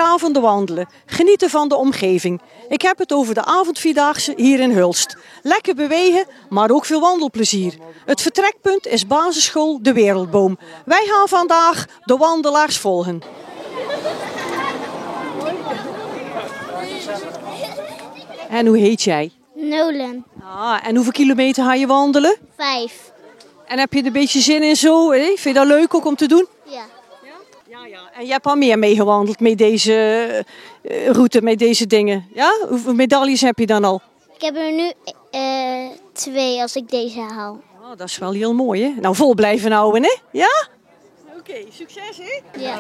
Avonden wandelen, genieten van de omgeving. Ik heb het over de avondvierdaagse hier in Hulst. Lekker bewegen, maar ook veel wandelplezier. Het vertrekpunt is basisschool De Wereldboom. Wij gaan vandaag de wandelaars volgen. En hoe heet jij? Nolan. En hoeveel kilometer ga je wandelen? 5. En heb je er een beetje zin in zo? Vind je dat leuk ook om te doen? Ja. Ja. En je hebt al meer meegewandeld met deze route, met deze dingen. Ja? Hoeveel medailles heb je dan al? Ik heb er nu 2 als ik deze haal. Oh, dat is wel heel mooi, hè? Nou, vol blijven houden, hè? Ja? Oké, succes, hè? Ja.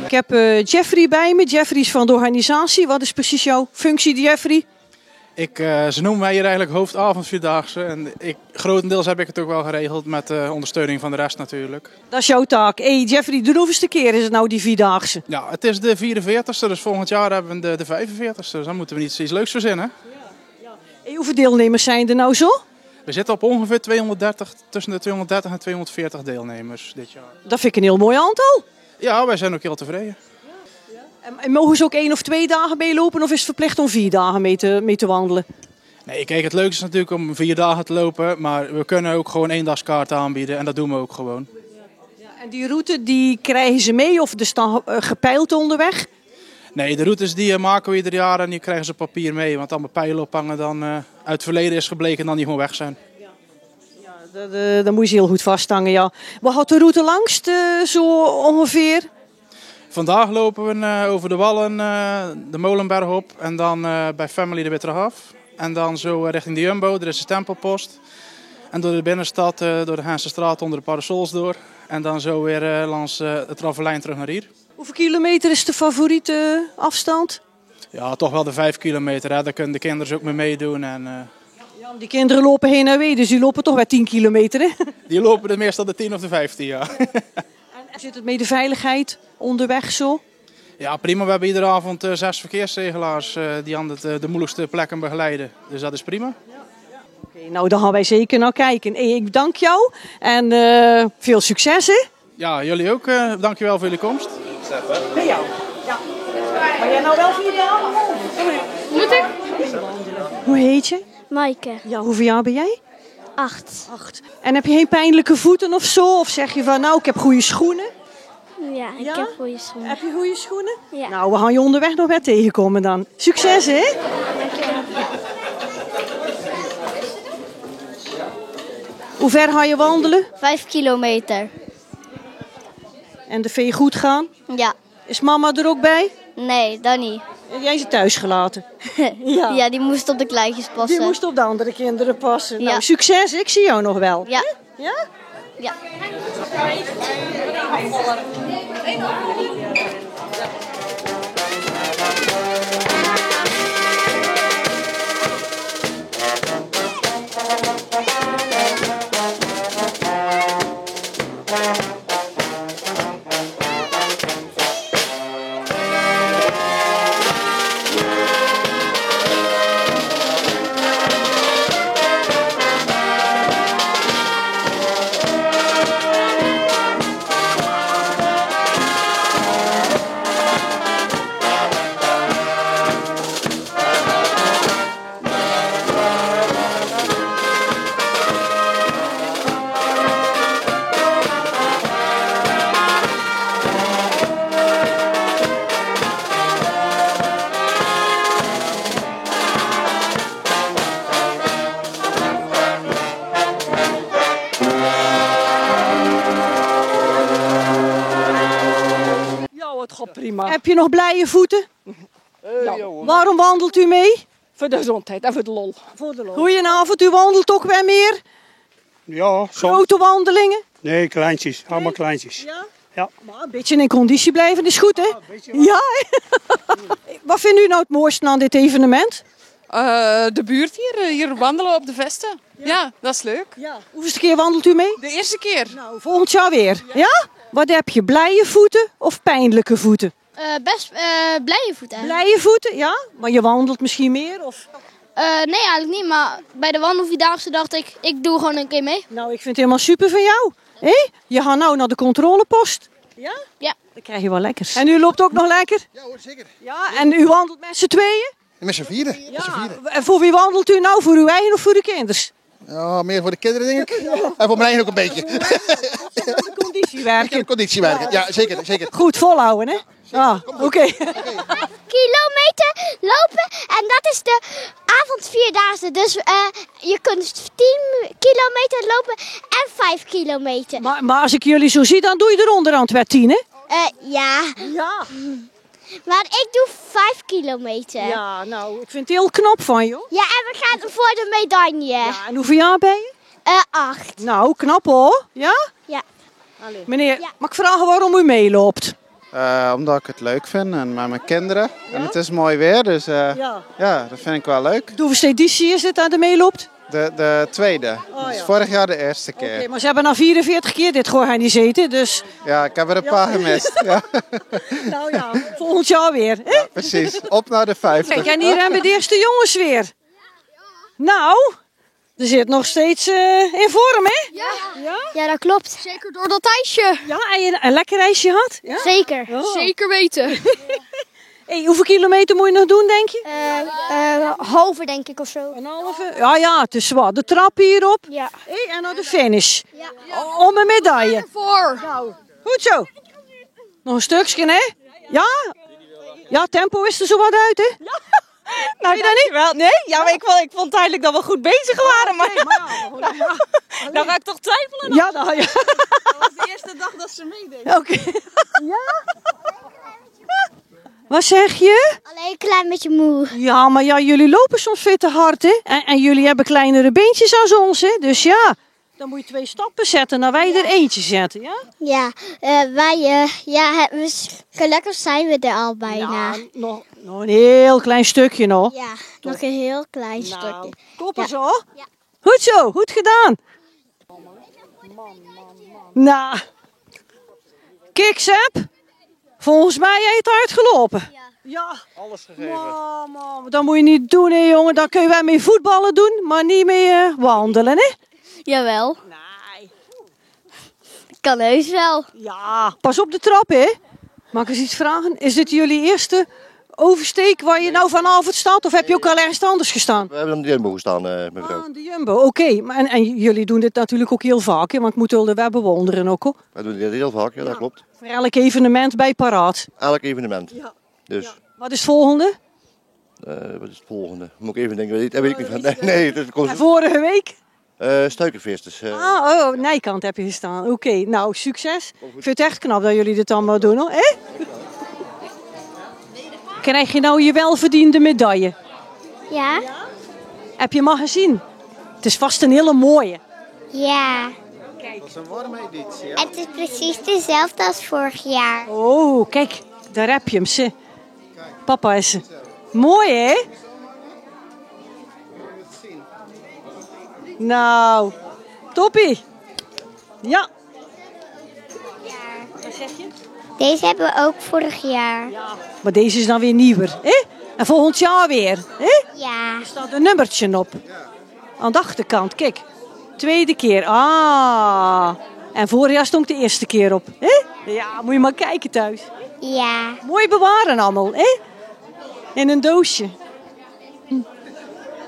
Ik heb Jeffrey bij me. Jeffrey is van de organisatie. Wat is precies jouw functie, Jeffrey? Ze noemen mij hier eigenlijk hoofdavondvierdaagse. En grotendeels heb ik het ook wel geregeld met ondersteuning van de rest natuurlijk. Dat is jouw taak. Jeffrey, de hoeveelste keer is het nou die vierdaagse? Ja, het is de 44ste, dus volgend jaar hebben we de 45ste. Dus dan moeten we iets leuks verzinnen. Ja. Hoeveel deelnemers zijn er nou zo? We zitten op ongeveer 230, tussen de 230 en 240 deelnemers dit jaar. Dat vind ik een heel mooi aantal. Ja, wij zijn ook heel tevreden. En mogen ze ook 1 of 2 dagen meelopen of is het verplicht om 4 dagen mee te wandelen? Nee, kijk, het leukste is natuurlijk om 4 dagen te lopen, maar we kunnen ook gewoon 1-dagskaart aanbieden en dat doen we ook gewoon. Ja, en die route die krijgen ze mee of is dan gepeild onderweg? Nee, de routes die maken we ieder jaar en die krijgen ze op papier mee, want allemaal pijlen ophangen dan uit het verleden is gebleken dan die gewoon weg zijn. Ja, dan moet je heel goed vasthangen, ja. Wat gaat de route langst zo ongeveer? Vandaag lopen we over de Wallen, de Molenberg op en dan bij Family er weer terug af. En dan zo richting de Jumbo, er is de stempelpost. En door de binnenstad, door de Hensestraat onder de parasols door. En dan zo weer langs het Ravelijn terug naar hier. Hoeveel kilometer is de favoriete afstand? Ja, toch wel de 5 kilometer. Hè. Daar kunnen de kinderen ook mee meedoen. En, ja, die kinderen lopen heen en weer, dus die lopen toch wel 10 kilometer, hè? Die lopen er meestal de 10 of de 15, ja. En zit het met de veiligheid onderweg zo? Ja, prima. We hebben iedere avond 6 verkeersregelaars die aan de moeilijkste plekken begeleiden. Dus dat is prima. Oké, nou, daar gaan wij zeker naar kijken. Ik dank jou en veel succes, hè? Ja, jullie ook. Dankjewel voor jullie komst. Bij jou. Ja. Maar jij nou wel 4 dagen? Moet ik? Hoe heet je? Maaike. Ja, hoeveel jaar ben jij? 8. 8. En heb je geen pijnlijke voeten of zo? Of zeg je van, nou, ik heb goede schoenen? Ja, ik heb goede schoenen. Heb je goede schoenen? Ja. Nou, we gaan je onderweg nog weer tegenkomen dan. Succes, hè? Hoe ver ga je wandelen? 5 kilometer. En de vee goed gaan? Ja. Is mama er ook bij? Nee, dat niet. En jij is thuis gelaten? Ja. Ja, die moest op de kleintjes passen. Die moest op de andere kinderen passen. Ja. Nou, succes, ik zie jou nog wel. Ja. Ja? Ja. Het gaat prima. Heb je nog blije voeten? Waarom wandelt u mee? Voor de gezondheid en voor de lol. Goedenavond, u wandelt ook weer meer? Ja, soms. Grote wandelingen? Nee, kleintjes. Allemaal kleintjes. Ja? Ja. Maar een beetje in conditie blijven is goed, hè? Ja. Wat vindt u nou het mooiste aan dit evenement? De buurt hier wandelen op de vesten. Ja, dat is leuk. Ja. Hoeveelste keer wandelt u mee? De eerste keer. Nou, volgend jaar weer. Ja? Wat heb je, blije voeten of pijnlijke voeten? Best blije voeten. Blije voeten, ja? Maar je wandelt misschien meer? Of? Nee, eigenlijk niet. Maar bij de wandelvierdaagse dacht ik doe gewoon een keer mee. Nou, ik vind het helemaal super van jou. Hé? Je gaat nou naar de controlepost. Ja? Ja. Dan krijg je wel lekkers. En u loopt ook nog lekker? Ja hoor, zeker. Ja, en u wandelt met z'n tweeën? Met z'n vieren. Ja. Met z'n vieren. En voor wie wandelt u nou? Voor uw eigen of voor de kinders? Ja, meer voor de kinderen denk ik. En voor mijn eigen ook een beetje. De conditie Ik werken. heb conditie werken. Ja, zeker, zeker. Goed volhouden, hè? Ah, oké. Kilometer lopen en dat is de avondvierdaagse. Dus je kunt 10 kilometer lopen en 5 kilometer. Maar als ik jullie zo zie, dan doe je er onderhand weer 10, hè? Ja, Ja. maar ik doe 5 kilometer. Ja, nou, ik vind het heel knap van je, hoor. Ja, en we gaan voor de medaille. Ja, en hoeveel jaar ben je? 8. Nou, knap hoor. Ja? Ja. Meneer, Ja. mag ik vragen waarom u meeloopt? Omdat ik het leuk vind en met mijn kinderen. En het is mooi weer, dus ja, dat vind ik wel leuk. Hoeveelste editie is het dat er meeloopt? De tweede. Dus vorig jaar de eerste keer. Oké, maar ze hebben na 44 keer dit georganiseerd, dus... Ja, ik heb er een paar gemist. Ja, Nou ja, volgend jaar weer. Hè? precies. Op naar de 50. Kijk, en hier hebben we de eerste jongens weer. Nou, er zit nog steeds in vorm, hè? Ja, dat klopt. Zeker door dat ijsje. Ja, en je een lekker ijsje had? Ja? Zeker. Zeker weten. Hey, hoeveel kilometer moet je nog doen, denk je? Halve denk ik of zo. Een halve? Ja, het is zwaar. De trap hierop. Ja. Hey, en naar de finish. Om een medaille. Voor. Goed zo. Nog een stukje, hè? Ja? Ja, tempo is er zo wat uit, hè? Nou, dat niet wel. Nee? Ja, maar ik vond duidelijk dat we goed bezig waren. Maar dan ga ik toch twijfelen. Ja, nou ja. Dat was de eerste dag dat ze meedeed. Oké. Ja? Wat zeg je? Alleen een klein beetje moe. Ja, maar ja, jullie lopen soms veel te hard, hè? En jullie hebben kleinere beentjes als ons, hè? Dus ja, dan moet je 2 stappen zetten, dan wij er eentje zetten, ja? Ja, gelukkig zijn we er al bijna. Ja, nog een heel klein stukje nog. Ja, nog een heel klein stukje. Nou, koppen Ja. zo. Ja. Goed zo, goed gedaan. Nou, kijk Sepp, volgens mij heeft het hard gelopen. Ja. Alles gegeven. Mama, dat moet je niet doen, hè, jongen. Dan kun je wel mee voetballen doen, maar niet mee wandelen, hè? Jawel, Nee. kan heus wel. Ja, pas op de trap, hè? Mag ik eens iets vragen? Is dit jullie eerste oversteek waar je nou vanavond staat? Of heb je ook al ergens anders gestaan? We hebben aan de Jumbo gestaan, mevrouw. Ah, de Jumbo, oké. Maar en jullie doen dit natuurlijk ook heel vaak, hè? Want ik moet wel de web bewonderen ook, hoor. We doen dit heel vaak, ja, dat klopt. Voor elk evenement bij paraat. Elk evenement. Ja. Dus, Wat is het volgende? wat is het volgende? Moet ik even denken, dat weet ik niet van. Nee, dat En komt. vorige week? Stuikenfeest. Dus, Nijkant heb je gestaan. Oké, nou, succes. Ik vind het echt knap dat jullie dit allemaal doen, hoor. Hè? Krijg je nou je welverdiende medaille? Ja? Heb je hem al gezien? Het is vast een hele mooie. Ja. Dat is een warme editie. Het is precies dezelfde als vorig jaar. Oh, kijk, daar heb je hem. Ze. Papa is ze. Mooi, hè? Nou, toppie. Ja. Wat zeg je? Deze hebben we ook vorig jaar. Maar deze is dan weer nieuwer, hè? En volgend jaar weer, hè? Ja. Er staat een nummertje op. Aan de achterkant, kijk. Tweede keer. Ah. En vorig jaar stond de eerste keer op. Hè? Ja, moet je maar kijken thuis. Ja. Mooi bewaren allemaal, hè? In een doosje.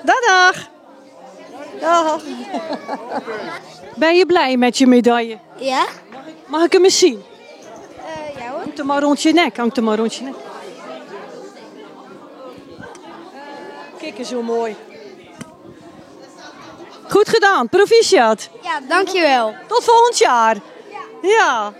Dag. Dag. Ben je blij met je medaille? Ja? Mag ik hem eens zien? Ja hoor. Hangt er maar rond je nek. Kijk eens, zo mooi. Goed gedaan, proficiat. Ja, dankjewel. Tot volgend jaar. Ja.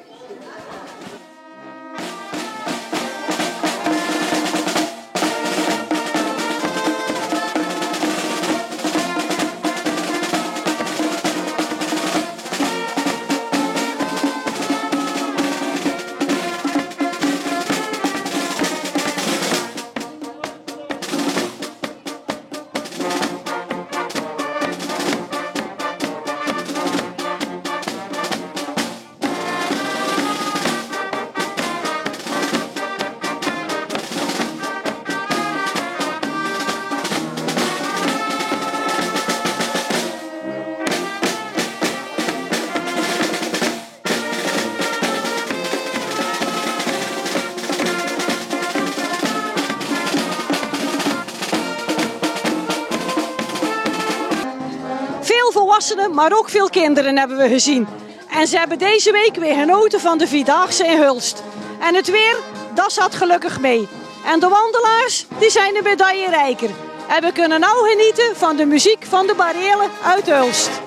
volwassenen, maar ook veel kinderen hebben we gezien. En ze hebben deze week weer genoten van de Vierdaagse in Hulst. En het weer, dat zat gelukkig mee. En de wandelaars, die zijn een medaille rijker. En we kunnen nou genieten van de muziek van de Barelen uit Hulst.